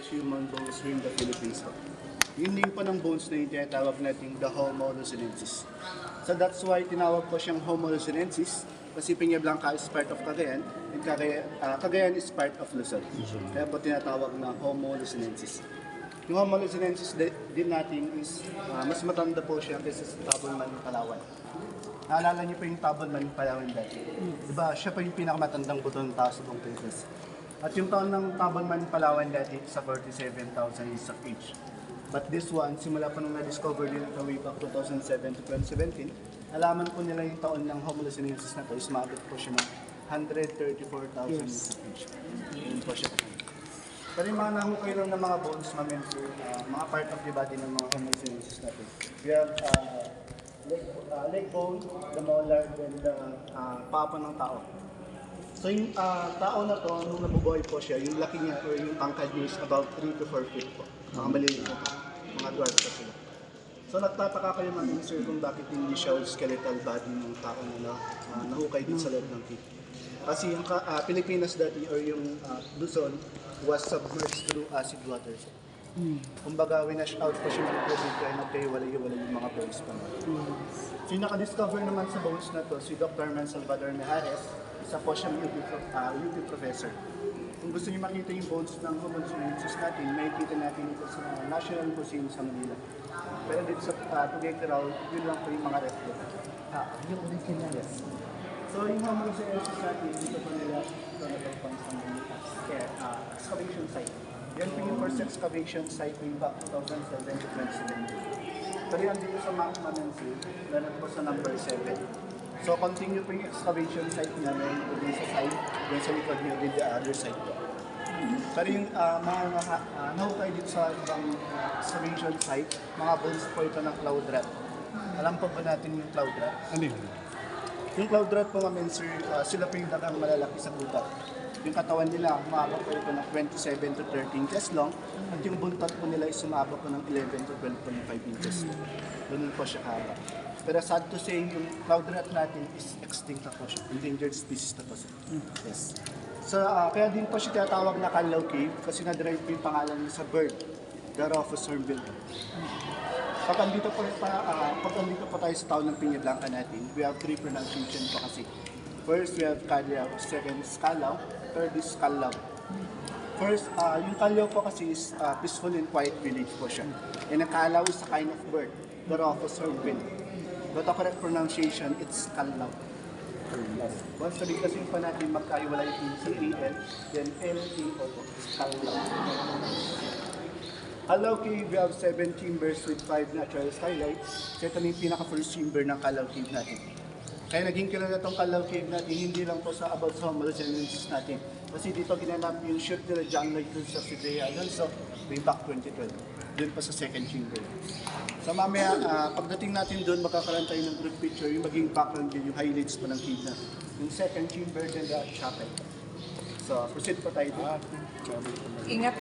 largest human bones here in the Philippines. Yun din po ng bones na yung tinatawag natin the Homo luzonensis. So that's why tinawag po siyang Homo luzonensis kasi Peña Blanca is part of Cagayan and Cagayan is part of Luzon. Kaya po tinatawag na Homo luzonensis. Yung Homo luzonensis din natin is mas matanda po siya kaysa sa Tabon Palawan. Naalala niyo po yung Tabon Palawan dati? Diba, siya pa yung pinakamatandang buto ng tao sa buong Pilipinas. At yung taon ng Tabon Palawan dati sa 47,000 years of age. But this one, simula pa nung na-discover nila ito way back 2007 to 2017, nalaman po nila yung taon ng Homo luzonensis na ito is maabot po siya ng 134,000 years of age. Yun po siya. Pero yung mga nahukay lang ng mga bones, mga part of the body ng mga Homo luzonensis natin. We have leg bone, the molar, then the papa ng tao. So yung tao na to, nung nabubuhay po siya, yung laki niya or yung tangkad niya is about 3 to 4 feet po. Mga maliliit po, mga dwarf po sila. So nagtataka kayo mga sir kung bakit hindi siya skeletal body ng tao na nahukay din sa loob ng cave. Kasi yung Pilipinas dati or yung Luzon was submerged through acid water. Kumbaga, winash out pa siya ng tubig kaya nagkahiwalay-hiwalay yung mga bones pa naman. So yung nakadiscover naman sa bones na to, si Dr. Man Salvador Mejares, isa po siyang UP professor. Kung gusto niyo makita yung bones ng Homo luzonensis natin, makikita natin ito sa National Museum sa Manila. Pero dito sa Tuguegarao, yun lang po yung mga replica. Yung original. Yes. So yung Homo luzonensis natin, dito po nila ito natagpuan sa Manila. Kaya, excavation site. Yan po yung first excavation site way back 2007 to 2017. Pero yan dito sa Mount Manansi, meron po sa number 7. So continue po yung excavation site na meron po din sa side, then sa likod niyo din the other side po. Pero yung mga nahukay dito sa ibang excavation site, mga bones po ito ng cloud rat. Alam po ba natin yung cloud rat? Ano yun? Yung cloud rat po nga sir, sila po yung dagang malalaki sa gubat. Yung katawan nila, umabot po ito ng 27 to 13 inches long. At yung buntot po nila is umabot po ng 11 to 12.5 inches long. Ganun po siya kahaba. Pero sad to say, yung cloud rat natin is extinct na po siya. Endangered species na po siya. Yes. So, kaya din po siya tinatawag na Canlaw Cave kasi na-derive po yung pangalan niya sa bird, the Rufous hornbill. Pag andito po tayo sa taon ng Peña Blanca natin, we have 3 pronunciation po kasi. First, we have Calao, second is Calao, third is Calao. First, yung Calao po kasi is peaceful and quiet village po siya. And ang Calao is a kind of bird, the Rufous hornbill. But the correct pronunciation, it's Calao. Once sabihin kasi pa natin magkaiwala yung C-A-L, then L-A-O po, Calao. Calao Cave, we have 7 chambers with 5 natural skylights. So ito na yung pinaka-first chamber ng Calao Cave natin. Kaya naging kilala itong Calao Cave natin, hindi lang po sa about sa Homo luzonensis natin. Kasi dito ginanap yung shoot nila John Lloyd sa Fidea Alonso way back 2012. Doon pa sa second chamber. So mamaya, pagdating natin doon, makakaroon tayo ng group picture, yung maging background yun, yung highlights po ng cave na. Yung second chamber, then the chapel. So proceed po tayo doon. Ingat.